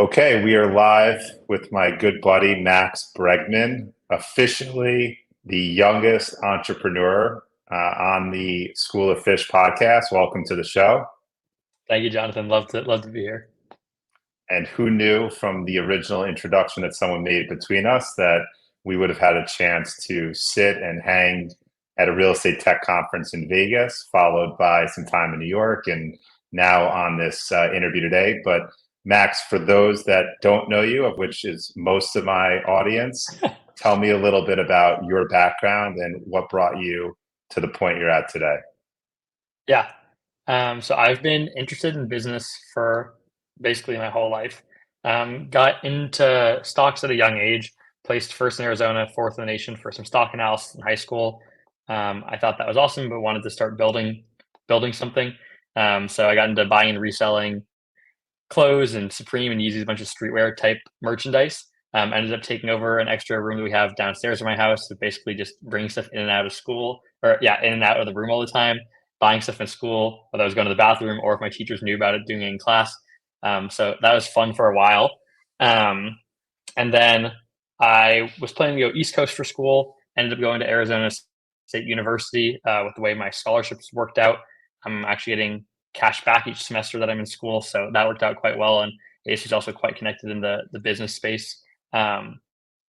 Okay, we are live with my good buddy Max Bregman, officially the youngest entrepreneur on the School of Fish podcast. Welcome to the show. Thank you, Jonathan. Love to be here. And who knew from the original introduction that someone made between us that we would have had a chance to sit and hang at a real estate tech conference in Vegas, followed by some time in New York, and now on this interview today. But Max, for those that don't know you, of which is most of my audience, tell me a little bit about your background and what brought you to the point you're at today. Yeah. So I've been interested in business for basically my whole life. Got into stocks at a young age, placed first in Arizona, fourth in the nation for some stock analysis in high school. I thought that was awesome, but wanted to start building something. So I got into buying and reselling clothes and Supreme and Yeezy's, a bunch of streetwear type merchandise. Ended up taking over an extra room that we have downstairs in my house to basically just bring stuff in and out of school, or yeah, in and out of the room all the time, buying stuff in school, whether I was going to the bathroom or if my teachers knew about it, doing it in class. So that was fun for a while. Um, and then I was planning to go East Coast for school, ended up going to Arizona State University with the way my scholarships worked out. I'm actually getting cash back each semester that I'm in school, so that worked out quite well. And ASU is also quite connected in the business space. Um,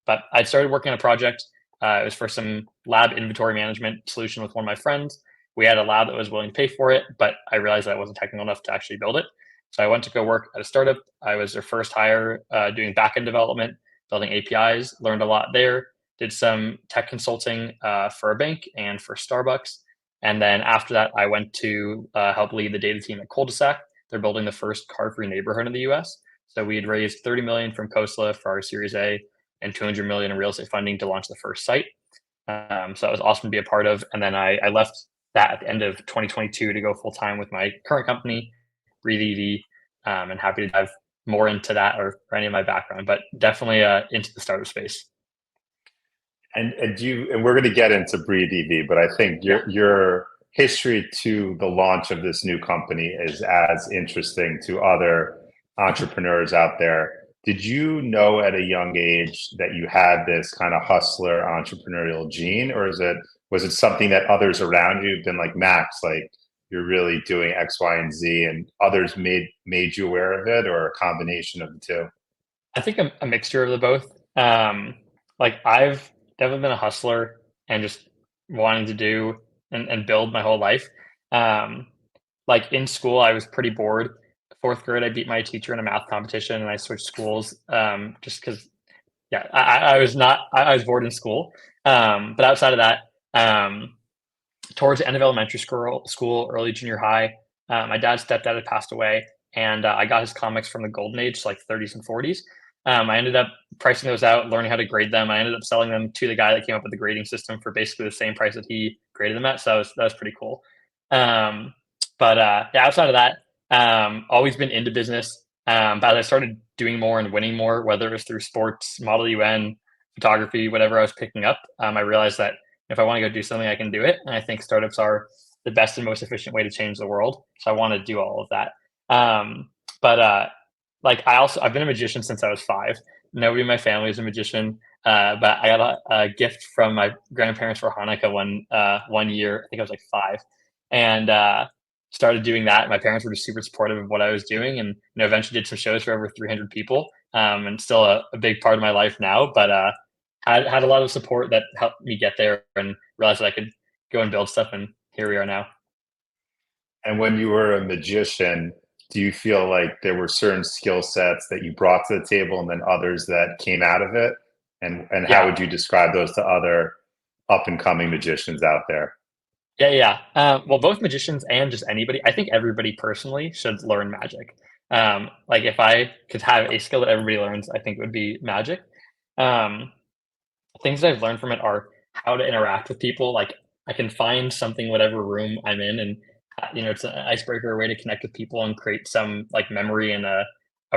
but I started working on a project. It was for some lab inventory management solution with one of my friends. We had a lab that was willing to pay for it, but I realized that I wasn't technical enough to actually build it. So I went to go work at a startup. I was their first hire doing backend development, building APIs, learned a lot there, did some tech consulting for a bank and for Starbucks. And then after that, I went to help lead the data team at Cul-de-sac. They're building the first car-free neighborhood in the US. So we had raised 30 million from Khosla for our Series A and 200 million in real estate funding to launch the first site. So that was awesome to be a part of. And then I left that at the end of 2022 to go full time with my current company, BreatheEV, and happy to dive more into that or any of my background, but definitely into the startup space. And we're going to get into BreatheEV, but I think Yeah. your history to the launch of this new company is as interesting to other entrepreneurs out there. Did you know at a young age that you had this kind of hustler entrepreneurial gene, or was it something that others around you have been like, Max, like you're really doing X, Y, and Z, and others made you aware of it, or a combination of the two? I think a mixture of the both. Like I've definitely been a hustler and just wanting to do and build my whole life. Um, like in school, I was pretty bored. Fourth grade, I beat my teacher in a math competition, and I switched schools just because. Yeah, I was not. I was bored in school. But outside of that, towards the end of elementary school, early junior high, my dad's stepdad had passed away, and I got his comics from the golden age, so like 30s and 40s. I ended up pricing those out, learning how to grade them. I ended up selling them to the guy that came up with the grading system for basically the same price that he graded them at. So that was pretty cool. Um, but yeah, outside of that, always been into business. But as I started doing more and winning more, whether it was through sports, Model UN, photography, whatever I was picking up, I realized that if I want to go do something, I can do it. And I think startups are the best and most efficient way to change the world. So I want to do all of that. But like I've been a magician since I was 5. Nobody in my family is a magician. But I got a gift from my grandparents for Hanukkah one year. I think I was like 5, and started doing that. My parents were just super supportive of what I was doing, and eventually did some shows for over 300 people. And still a big part of my life now. But had a lot of support that helped me get there and realized that I could go and build stuff. And here we are now. And when you were a magician, do you feel like there were certain skill sets that you brought to the table and then others that came out of it? And how Yeah. would you describe those to other up and coming magicians out there? Yeah, yeah. Well, both magicians and just anybody. I think everybody personally should learn magic. Like if I could have a skill that everybody learns, I think it would be magic. Um, Things that I've learned from it are how to interact with people. Like I can find something, whatever room I'm in, and it's an icebreaker, a way to connect with people and create some like memory and a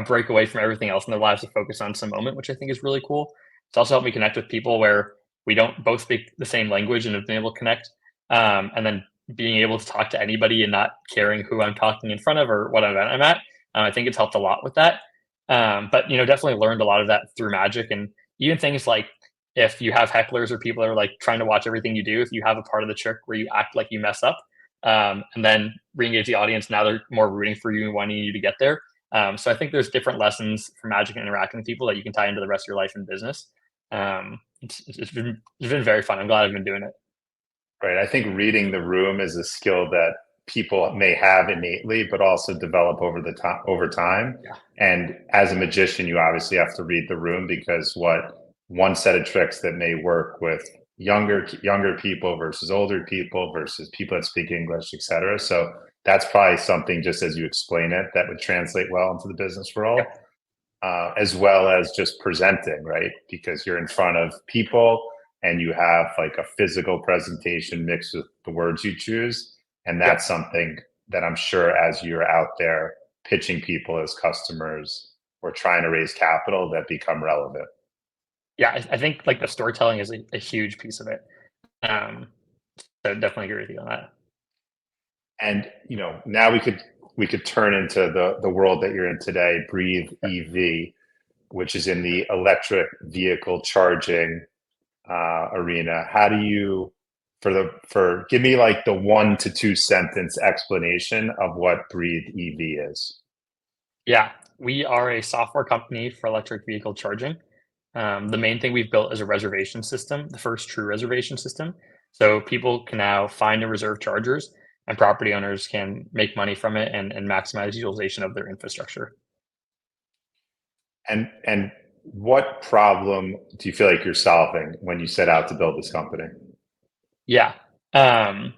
break away from everything else in their lives to focus on some moment, which I think is really cool. It's also helped me connect with people where we don't both speak the same language and have been able to connect. And then being able to talk to anybody and not caring who I'm talking in front of or what event I'm at. I think it's helped a lot with that. But definitely learned a lot of that through magic, and even things like if you have hecklers or people that are like trying to watch everything you do, if you have a part of the trick where you act like you mess up, and then re-engage the audience, now they're more rooting for you and wanting you to get there. So I think there's different lessons from magic and interacting with people that you can tie into the rest of your life and business. It's been very fun. I'm glad I've been doing it. Right. I think reading the room is a skill that people may have innately, but also develop over time. Yeah. And as a magician, you obviously have to read the room because what one set of tricks that may work with younger people versus older people versus people that speak English, et cetera. So that's probably something, just as you explain it, that would translate well into the business world, Yep. as well as just presenting, right? Because you're in front of people and you have like a physical presentation mixed with the words you choose. And that's Yep. something that I'm sure as you're out there pitching people as customers or trying to raise capital that become relevant. Yeah. I think like the storytelling is a huge piece of it. Um, so definitely agree with you on that. And now we could turn into the world that you're in today, Breathe EV, which is in the electric vehicle charging arena. How do you for give me like the 1 to 2 sentence explanation of what Breathe EV is? Yeah, we are a software company for electric vehicle charging. The main thing we've built is a reservation system, the first true reservation system. So people can now find and reserve chargers, and property owners can make money from it and maximize utilization of their infrastructure. And what problem do you feel like you're solving when you set out to build this company? Yeah. Um,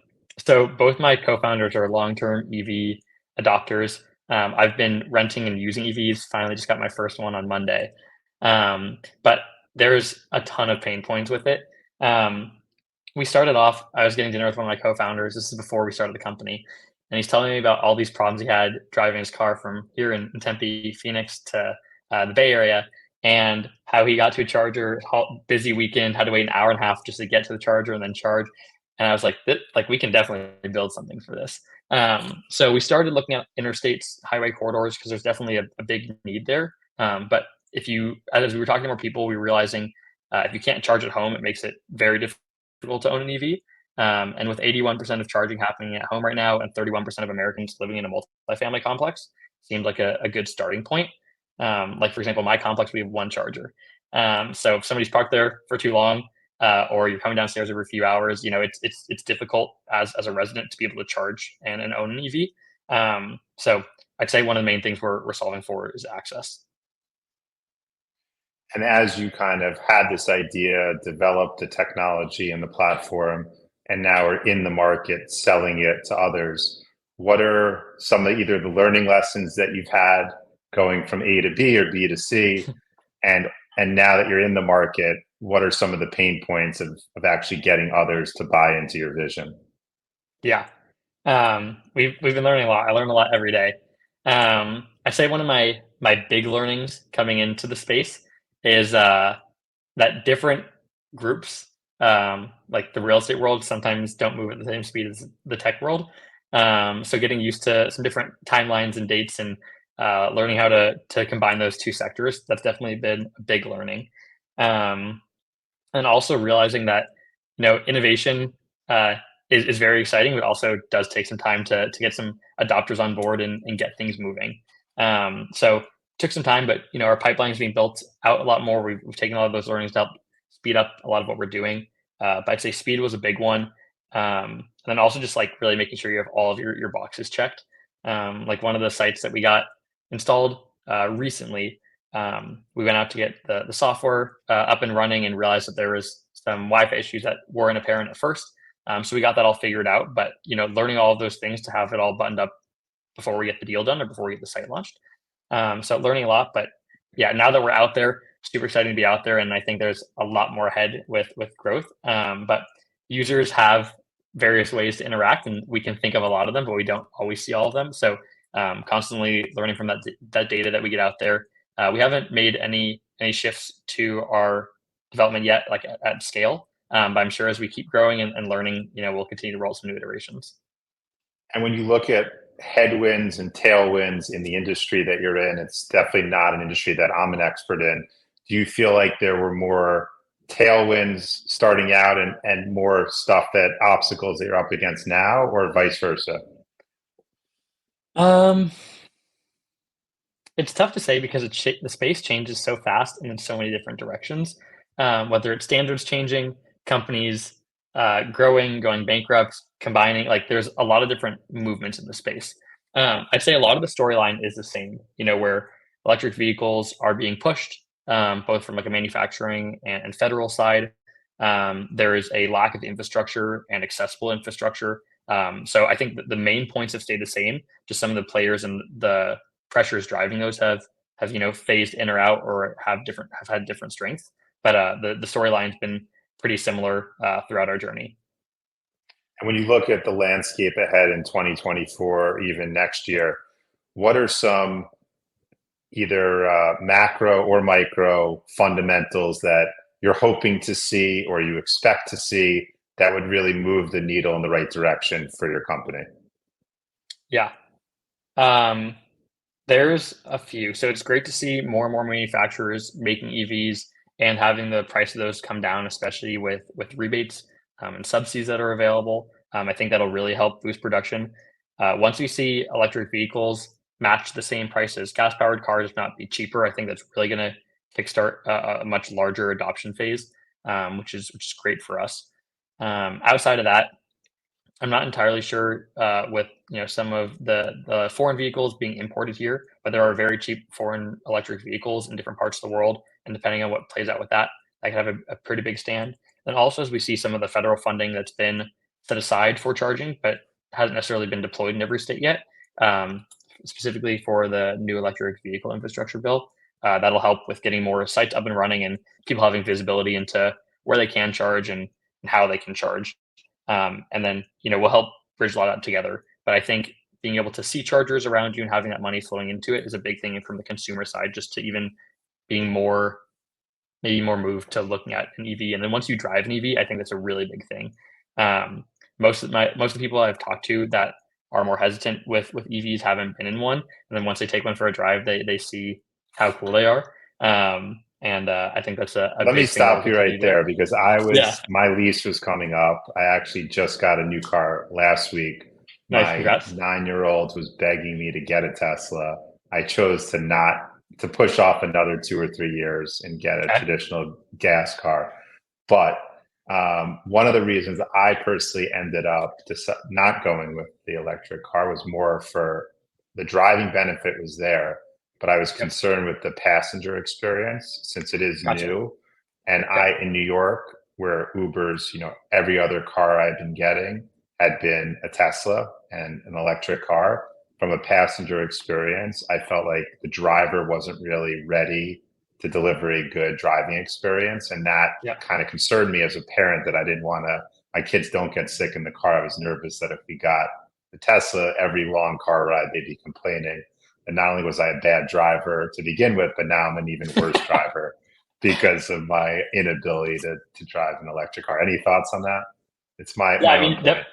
so both my co-founders are long-term EV adopters. I've been renting and using EVs. Finally, just got my first one on Monday. But there's a ton of pain points with it. Um, we started off. I was getting dinner with one of my co-founders. This is before we started the company, and he's telling me about all these problems he had driving his car from here in Tempe, Phoenix to the Bay Area, and how he got to a charger, busy weekend, had to wait an hour and a half just to get to the charger and then charge. And I was like, like we can definitely build something for this. So we started looking at interstates, highway corridors, because there's definitely a big need there. But if you, as we were talking to more people, we were realizing if you can't charge at home, it makes it very difficult to own an EV. And with 81% of charging happening at home right now and 31% of Americans living in a multifamily complex, seemed like a good starting point. Like for example, my complex, we have one charger. So if somebody's parked there for too long, or you're coming downstairs every few hours, it's difficult as a resident to be able to charge and own an EV. So I'd say one of the main things we're solving for is access. And as you kind of had this idea, developed the technology and the platform, and now are in the market selling it to others, what are some of either the learning lessons that you've had going from A to B or B to C? And now that you're in the market, what are some of the pain points of actually getting others to buy into your vision? Yeah. We've been learning a lot. I learn a lot every day. I say one of my big learnings coming into the space is that different groups, like the real estate world, sometimes don't move at the same speed as the tech world. So getting used to some different timelines and dates and learning how to combine those two sectors, that's definitely been a big learning. Um, and also realizing that innovation uh, is very exciting, but also does take some time to get some adopters on board and get things moving. So took some time, but our pipeline is being built out a lot more. We've taken a lot of those learnings to help speed up a lot of what we're doing. But I'd say speed was a big one, and then also just like really making sure you have all of your boxes checked. Like one of the sites that we got installed recently, we went out to get the software up and running and realized that there was some Wi-Fi issues that weren't apparent at first. So we got that all figured out. But learning all of those things to have it all buttoned up before we get the deal done or before we get the site launched. So learning a lot. But yeah, now that we're out there, super exciting to be out there, and I think there's a lot more ahead with growth. But users have various ways to interact, and we can think of a lot of them, but we don't always see all of them. So constantly learning from that data that we get out there. We haven't made any shifts to our development yet, like at scale. But I'm sure as we keep growing and learning, we'll continue to roll some new iterations. And when you look at headwinds and tailwinds in the industry that you're in? It's definitely not an industry that I'm an expert in. Do you feel like there were more tailwinds starting out and more stuff that obstacles that you're up against now, or vice versa? Um, it's tough to say because the space changes so fast and in so many different directions. Whether it's standards changing, companies growing, going bankrupt, combining, like there's a lot of different movements in the space. I'd say a lot of the storyline is the same, where electric vehicles are being pushed, both from like a manufacturing and federal side. There is a lack of infrastructure and accessible infrastructure. So I think that the main points have stayed the same. Just some of the players and the pressures driving those have phased in or out or have had different strengths. But the storyline's been pretty similar throughout our journey. And when you look at the landscape ahead in 2024, even next year, what are some either macro or micro fundamentals that you're hoping to see or you expect to see that would really move the needle in the right direction for your company? Yeah. Um, there's a few. So it's great to see more and more manufacturers making EVs and having the price of those come down, especially with rebates and subsidies that are available. I think that'll really help boost production. Once we see electric vehicles match the same price as gas-powered cars, if not be cheaper, I think that's really going to kickstart a much larger adoption phase, which is great for us. Outside of that, I'm not entirely sure with some of the foreign vehicles being imported here, but there are very cheap foreign electric vehicles in different parts of the world, and depending on what plays out with that, that could have a pretty big stand. And also, as we see some of the federal funding that's been set aside for charging, but hasn't necessarily been deployed in every state yet, um, specifically for the new electric vehicle infrastructure bill, that'll help with getting more sites up and running and people having visibility into where they can charge and how they can charge. And then we'll help bridge a lot of that together. But I think being able to see chargers around you and having that money flowing into it is a big thing from the consumer side, just to even being more maybe more moved to looking at an EV. And then once you drive an EV, I think that's a really big thing. Um, most of the people I've talked to that are more hesitant with EVs haven't been in one, and then once they take one for a drive, they see how cool they are. And I think that's a Let me big thing that'll stop you right continue to. there because Yeah, my lease was coming up. I actually just got a new car last week. nice, My congrats. 9-year-old was begging me to get a Tesla. I chose to not to push off another 2 or 3 years and get a Okay, traditional gas car. But one of the reasons I personally ended up not going with the electric car was more for the driving benefit was there, but I was yep, concerned with the passenger experience since it is gotcha. new. And Yep, in New York, where Uber's, every other car I've been getting had been a Tesla and an electric car. From a passenger experience, I felt like the driver wasn't really ready to deliver a good driving experience. And that yep, kind of concerned me as a parent that I didn't want to, my kids don't get sick in the car. I was nervous that if we got the Tesla, every long car ride, they'd be complaining. And not only was I a bad driver to begin with, but now I'm an even worse driver because of my inability to drive an electric car. Any thoughts on that? It's yeah. my I own mean, point.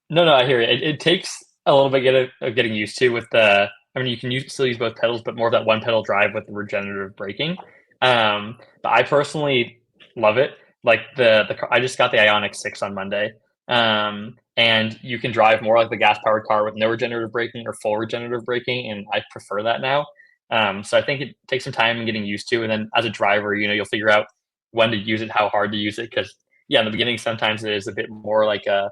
no, I hear you. It takes a little bit of getting used to with the. I mean, you can still use both pedals, but more of that one pedal drive with the regenerative braking. But I personally love it. Like I just got the Ioniq 6 on Monday, and you can drive more like the gas powered car with no regenerative braking or full regenerative braking, and I prefer that now. So I think it takes some time and getting used to, and then as a driver, you'll figure out when to use it, how hard to use it, because yeah, in the beginning sometimes it is a bit more like a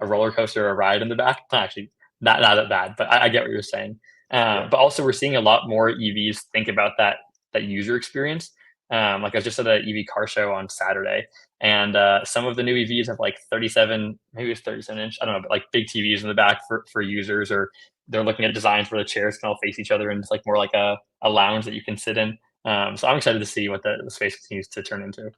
roller coaster or a ride in the back. Actually, not that bad, but I get what you're saying. Yeah. But also, we're seeing a lot more EVs think about that user experience. Like I was just at an EV car show on Saturday, and some of the new EVs have like 37, maybe it's 37-inch, I don't know, but like big TVs in the back for users, or they're looking at designs where the chairs can all face each other, and it's like more like a lounge that you can sit in. So I'm excited to see what the space continues to turn into.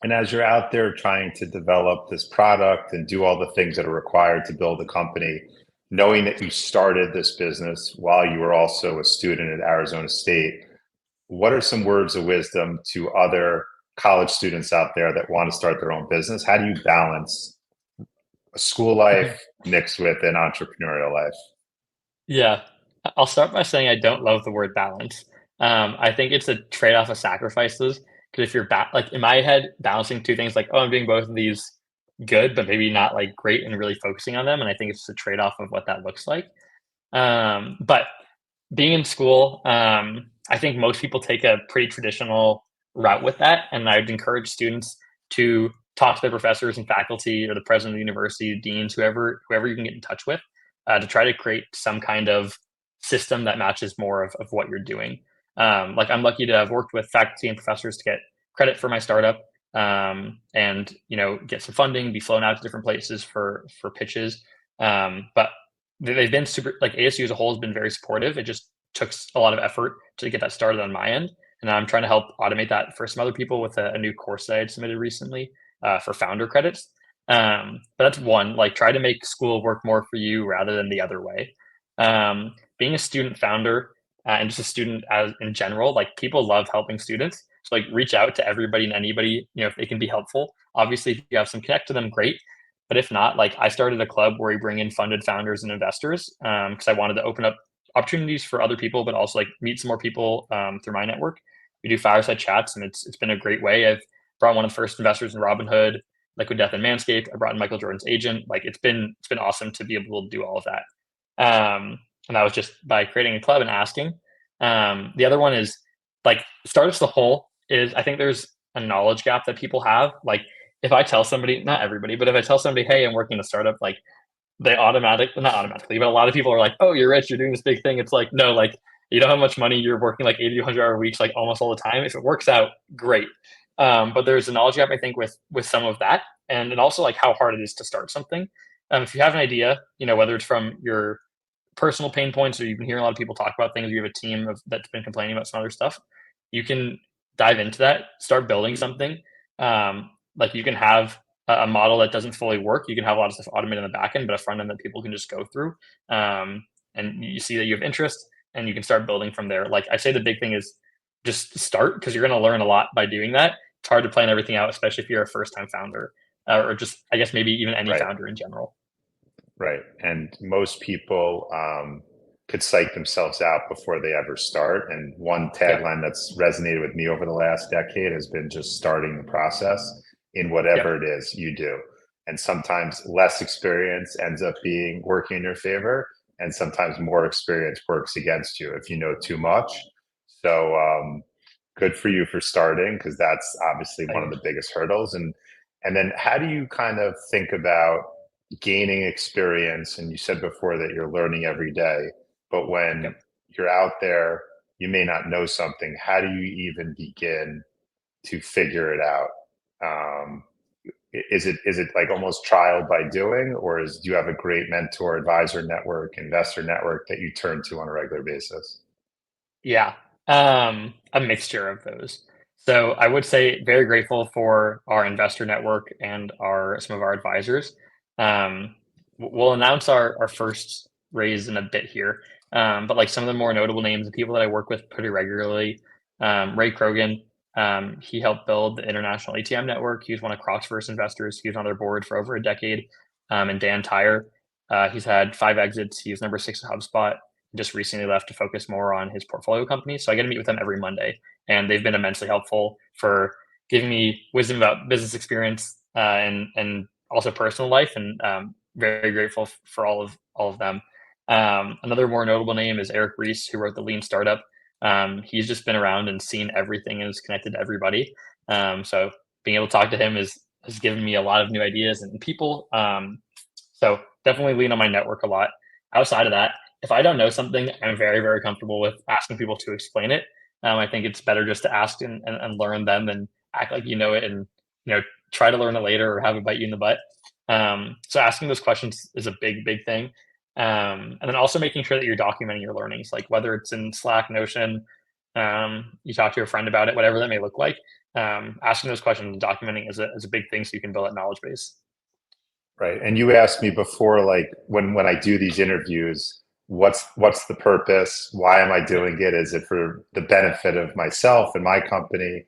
And as you're out there trying to develop this product and do all the things that are required to build a company, knowing that you started this business while you were also a student at Arizona State, what are some words of wisdom to other college students out there that want to start their own business? How do you balance a school life, mixed with an entrepreneurial life? Yeah. I'll start by saying I don't love the word balance. I think it's a trade-off of sacrifices, because if you're like, in my head, balancing 2 things like, "Oh, I'm doing both of these good, but maybe not, like, great," and really focusing on them, and I think it's a trade-off of what that looks like. But being in school, I think most people take a pretty traditional route with that, and I'd encourage students to talk to their professors and faculty or the president of the university, deans, whoever you can get in touch with, to try to create some kind of system that matches more of what you're doing. Like, I'm lucky to have worked with faculty and professors to get credit for my startup, and get some funding, be flown out to different places for pitches. But they've been super, like, ASU as a whole has been very supportive. It just took a lot of effort to get that started on my end, and I'm trying to help automate that for some other people with a new course that I had submitted recently, for founder credits. But that's one, like, try to make school work more for you rather than the other way. Being a student founder, and just a student as in general, like, people love helping students. So, like, reach out to everybody and anybody, if they can be helpful. Obviously, if you have some connect to them, great. But if not, like, I started a club where we bring in funded founders and investors, because I wanted to open up opportunities for other people, but also, like, meet some more people, through my network. We do fireside chats, and it's been a great way. I've brought one of the first investors in Robinhood, Liquid Death, and Manscaped. I brought in Michael Jordan's agent. Like, it's been awesome to be able to do all of that. And that was just by creating a club and asking. The other one is, like, startups as a whole is, I think there's a knowledge gap that people have. Like, if I tell somebody, not everybody, but if I tell somebody, "Hey, I'm working in a startup," like, they not automatically, but a lot of people are like, "Oh, you're rich, you're doing this big thing." It's like, no, like, you don't have much money, you're working like 80 to 100-hour weeks, like, almost all the time. If it works out, great. But there's a knowledge gap, I think, with some of that, and then also, like, how hard it is to start something. If you have an idea, whether it's from your personal pain points, or you've been hearing a lot of people talk about things, you have a team that's been complaining about some other stuff, you can dive into that, start building something. Like, you can have a model that doesn't fully work. You can have a lot of stuff automated in the back end, but a front end that people can just go through. And you see that you have interest, and you can start building from there. Like, I say the big thing is just start, because you're going to learn a lot by doing that. It's hard to plan everything out, especially if you're a first time founder, or just, I guess, maybe even any Right. founder in general. Right. And most people could psych themselves out before they ever start. And one Yep. tagline that's resonated with me over the last decade has been just starting the process in Yep. whatever it is you do. And sometimes less experience ends up being working in your favor, and sometimes more experience works against you if you know too much. So good for you for starting, because that's obviously one of the biggest hurdles. And then how do you kind of think about gaining experience? And you said before that you're learning every day, but when Yep. you're out there, you may not know something. How do you even begin to figure it out? Um, is it like almost trial by doing, or do you have a great mentor, advisor network, investor network that you turn to on a regular basis? Yeah, a mixture of those. So I would say very grateful for our investor network and our some of our advisors. We'll announce our first raise in a bit here, but, like, some of the more notable names and people that I work with pretty regularly, Ray Krogan. He helped build the international ATM network. He was one of Croc's first investors. He was on their board for over a decade. And Dan Tyre, he's had 5 exits. He was number 6 at HubSpot, just recently left to focus more on his portfolio company. So I get to meet with them every Monday, and they've been immensely helpful for giving me wisdom about business experience, and also personal life. And very grateful for all of them. Another more notable name is Eric Reese, who wrote the Lean Startup. He's just been around and seen everything and is connected to everybody. So being able to talk to him has given me a lot of new ideas and people. So definitely lean on my network a lot. Outside of that, if I don't know something, I'm very, very comfortable with asking people to explain it. I think it's better just to ask and learn them than act like you know it, and you know try to learn it later or have it bite you in the butt. So asking those questions is a big, big thing. And then also making sure that you're documenting your learnings, like whether it's in Slack, Notion, you talk to your friend about it, whatever that may look like. Asking those questions and documenting is a big thing, so you can build that knowledge base. Right. And you asked me before, like when I do these interviews, what's the purpose? Why am I Yep. doing it? Is it for the benefit of myself and my company,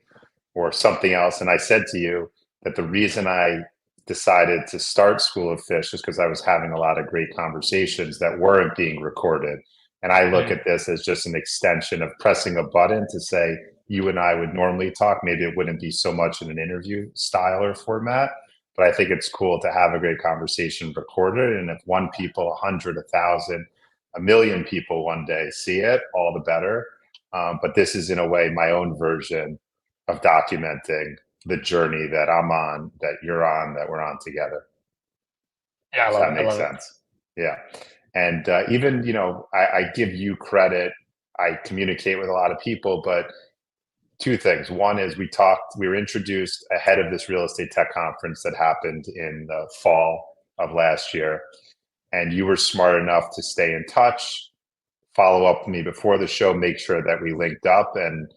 or something else? And I said to you that the reason I decided to start School of Fish just because I was having a lot of great conversations that weren't being recorded. And I look Mm. at this as just an extension of pressing a button to say, you and I would normally talk. Maybe it wouldn't be so much in an interview style or format, but I think it's cool to have a great conversation recorded. And if one people, 100, 1,000, a million people one day see it, all the better. But this is in a way my own version of documenting the journey that I'm on, that you're on, that we're on together. Yeah, I If love that it. I makes love it. sense. Yeah. And even, I give you credit. I communicate with a lot of people, but two things. One is we were introduced ahead of this real estate tech conference that happened in the fall of last year. And you were smart enough to stay in touch, follow up with me before the show, make sure that we linked up. And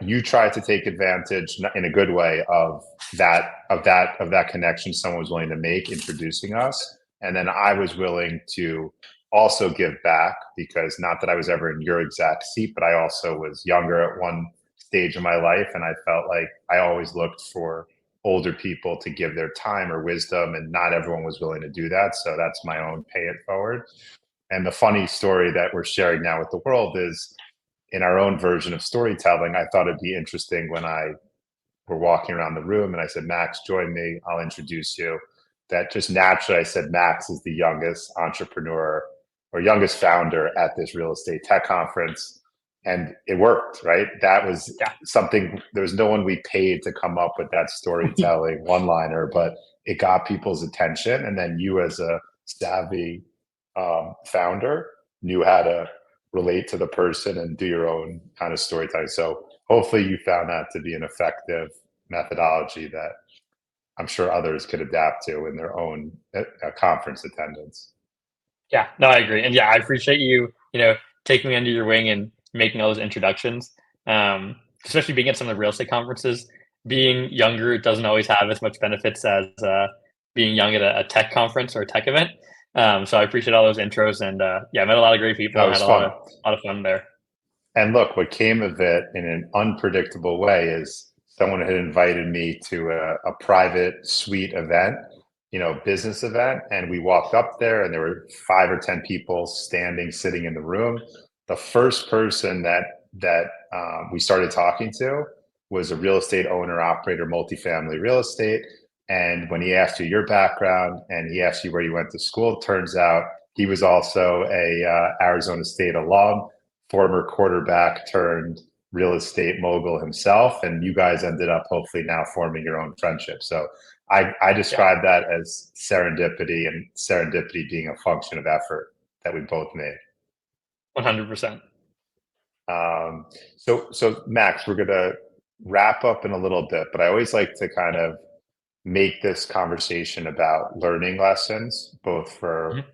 you tried to take advantage in a good way of that connection someone was willing to make introducing us, and then I was willing to also give back, because not that I was ever in your exact seat, but I also was younger at one stage of my life, and I felt like I always looked for older people to give their time or wisdom, and not everyone was willing to do that, so that's my own pay it forward. And the funny story that we're sharing now with the world is, in our own version of storytelling, I thought it'd be interesting when I were walking around the room and I said, Max, join me, I'll introduce you. That just naturally, I said, Max is the youngest entrepreneur or youngest founder at this real estate tech conference. And it worked, right? That was Yeah. something, there was no one we paid to come up with that storytelling one liner, but it got people's attention. And then you, as a savvy founder, knew how to relate to the person and do your own kind of storytelling. So hopefully you found that to be an effective methodology that I'm sure others could adapt to in their own conference attendance. Yeah, no, I agree. And yeah, I appreciate you, taking me under your wing and making all those introductions. Especially being at some of the real estate conferences. Being younger doesn't always have as much benefits as being young at a tech conference or a tech event. So I appreciate all those intros, and yeah, I met a lot of great people That and was had a fun. lot of fun there. And look, what came of it in an unpredictable way is someone had invited me to a private suite event, business event. And we walked up there and there were 5 or 10 people standing, sitting in the room. The first person that we started talking to was a real estate owner, operator, multifamily real estate. And when he asked you your background and he asked you where you went to school, it turns out he was also a Arizona State alum, former quarterback turned real estate mogul himself, and you guys ended up hopefully now forming your own friendship. So I Yeah, describe that as serendipity, and serendipity being a function of effort that we both made. 100%. So Max, we're gonna wrap up in a little bit, but I always like to kind of make this conversation about learning lessons, both for Mhm.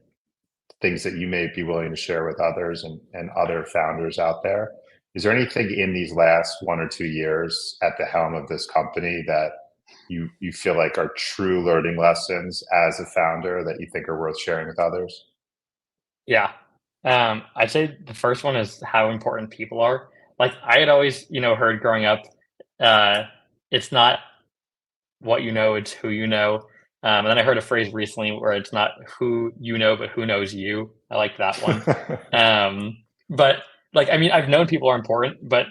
things that you may be willing to share with others and other founders out there. Is there anything in these last 1 or 2 years at the helm of this company that you feel like are true learning lessons as a founder that you think are worth sharing with others? Yeah. I'd say the first one is how important people are. Like I had always, heard growing up, uh, it's not what you know, it's who you know. And then I heard a phrase recently where it's not who you know, but who knows you. I like that one. But like, I mean, I've known people are important, but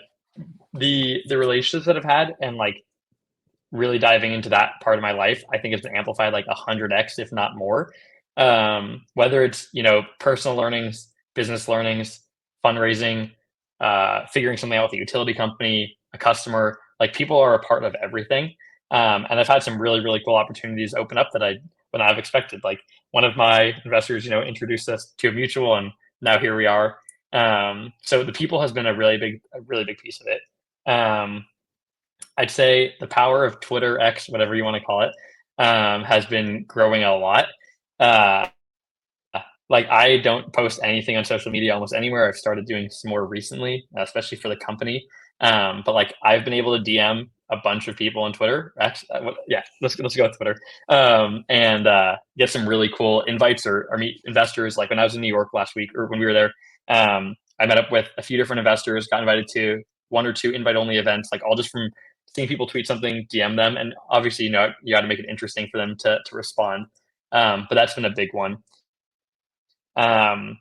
the relationships that I've had and like really diving into that part of my life, I think it's been amplified like 100x, if not more. Whether it's personal learnings, business learnings, fundraising, figuring something out with a utility company, a customer, like people are a part of everything. And I've had some really really cool opportunities open up that I would not have expected. Like one of my investors, introduced us to a mutual, and now here we are. So the people has been a really big piece of it. I'd say the power of Twitter, X, whatever you want to call it, has been growing a lot. Uh, like I don't post anything on social media almost anywhere. I've started doing some more recently, especially for the company. But like I've been able to DM a bunch of people on Twitter. X, yeah, let's go with Twitter, and get some really cool invites or meet investors. Like when I was in New York last week, or when we were there, I met up with a few different investors. Got invited to 1 or 2 invite only events, like all just from seeing people tweet something, DM them, and obviously, you got to make it interesting for them to respond. But that's been a big one. Um,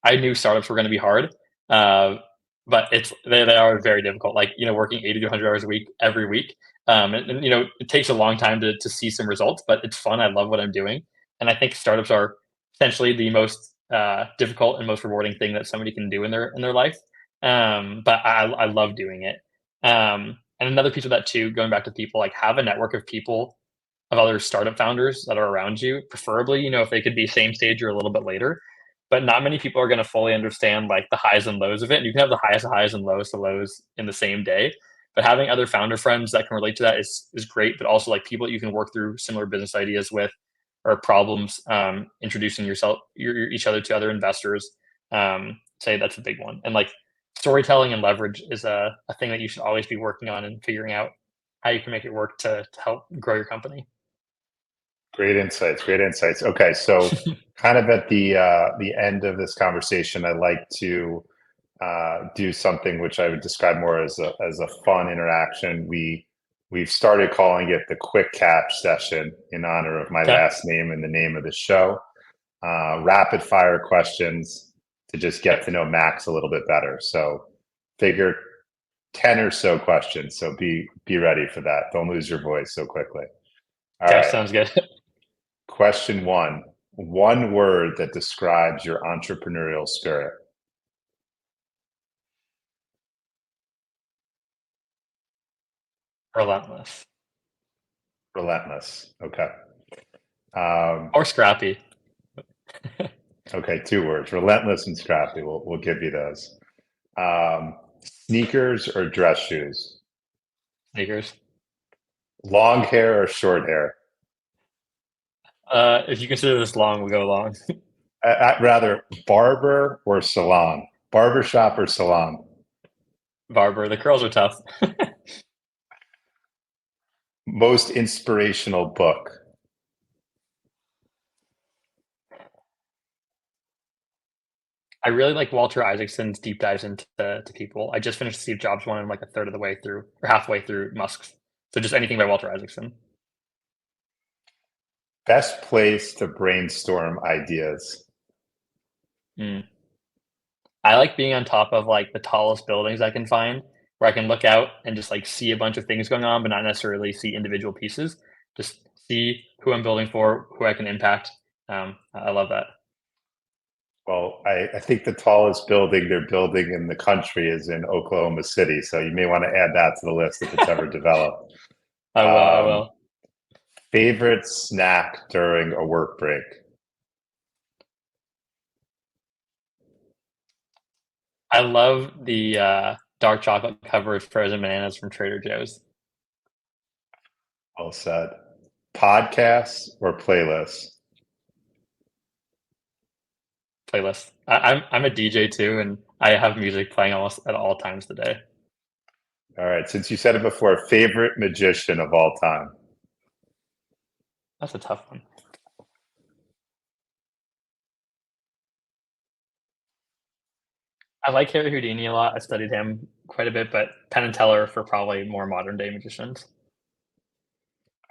I knew startups were going to be hard, uh, but they are very difficult. Like, working 80 to 100 hours a week every week, and it takes a long time to see some results, but it's fun. I love what I'm doing, and I think startups are essentially the most difficult and most rewarding thing that somebody can do in their life. But I love doing it. And another piece of that too, going back to people, like, have a network of people, of other startup founders that are around you, preferably, if they could be same stage or a little bit later. But not many people are going to fully understand like the highs and lows of it. And you can have the highest highs and lowest of lows in the same day. But having other founder friends that can relate to that is great. But also like people that you can work through similar business ideas with or problems, introducing each other to other investors. Say that's a big one. And like storytelling and leverage is a thing that you should always be working on and figuring out how you can make it work to help grow your company. Great insights. Great insights. Okay, so kind of at the end of this conversation, I'd like to do something which I would describe more as a fun interaction. We've started calling it the quick catch session in honor of my Okay. last name and the name of the show. Rapid fire questions to just get to know Max a little bit better. So figure 10 or so questions. So be ready for that. Don't lose your voice so quickly. All Okay. right. Sounds good. Question one. One word that describes your entrepreneurial spirit. Relentless Relentless. Okay. or scrappy. Okay, two words. Relentless and scrappy. We'll give you those. Sneakers or dress shoes? Sneakers. Long hair or short hair? If you consider this long, we'll go long. I'd rather barber or salon? Barber shop or salon? Barber. The curls are tough. Most inspirational book? I really like Walter Isaacson's deep dives into to people. I just finished Steve Jobs one. I'm like a third of the way through, or halfway through Musk's. So just anything by Walter Isaacson. Best place to brainstorm ideas? Mm. I like being on top of like the tallest buildings I can find, where I can look out and just like see a bunch of things going on, but not necessarily see individual pieces. Just see who I'm building for, who I can impact. I love that. Well, I think the tallest building they're building in the country is in Oklahoma City. So you may want to add that to the list if it's ever developed. I will. I Um, will. Favorite snack during a work break? I love the dark chocolate covered frozen bananas from Trader Joe's. Well said. Podcasts or playlists? Playlist. I'm a DJ too, and I have music playing almost at all times of the day. All right. Since you said it before, favorite magician of all time? That's a tough one. I like Harry Houdini a lot. I studied him quite a bit, but Penn and Teller for probably more modern day magicians.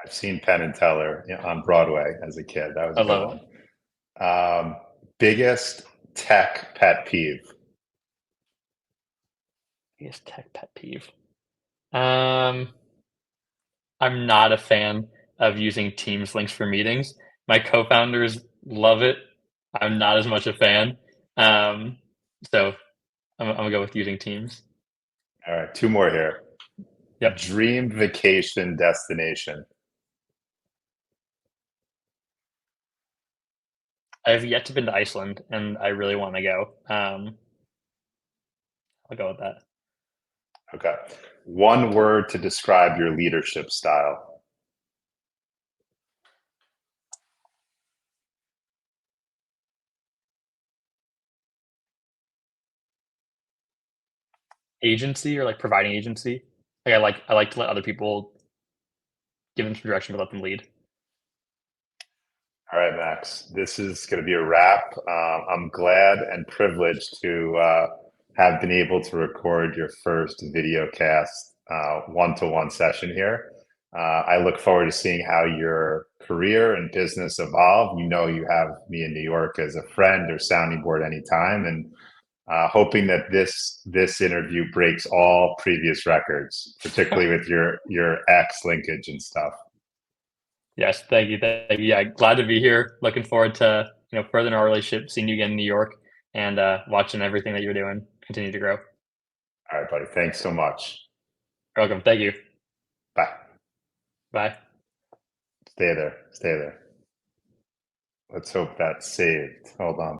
I've seen Penn and Teller on Broadway as a kid. That was I a good love it. one. Biggest tech pet peeve? Biggest tech pet peeve. Um, I'm not a fan of using Teams links for meetings. My co-founders love it. I'm not as much a fan. Um, so I'm gonna go with using Teams. All right. Two more here. Yep. Dream vacation destination? I've yet to been to Iceland, and I really want to go. I'll go with that. Okay. One word to describe your leadership style? Agency or like providing agency. Like I like to let other people give them some direction, but let them lead. All right, Max, this is going to be a wrap. I'm glad and privileged to have been able to record your first video cast one-to-one session here. I look forward to seeing how your career and business evolve. You have me in New York as a friend or sounding board anytime, and hoping that this interview breaks all previous records, particularly with your ex linkage and stuff. Yes, thank you, thank you. Yeah, glad to be here. Looking forward to furthering our relationship, seeing you again in New York, and watching everything that you're doing continue to grow. All right, buddy. Thanks so much. You're welcome. Thank you. Bye. Bye. Stay there. Stay there. Let's hope that's saved. Hold on.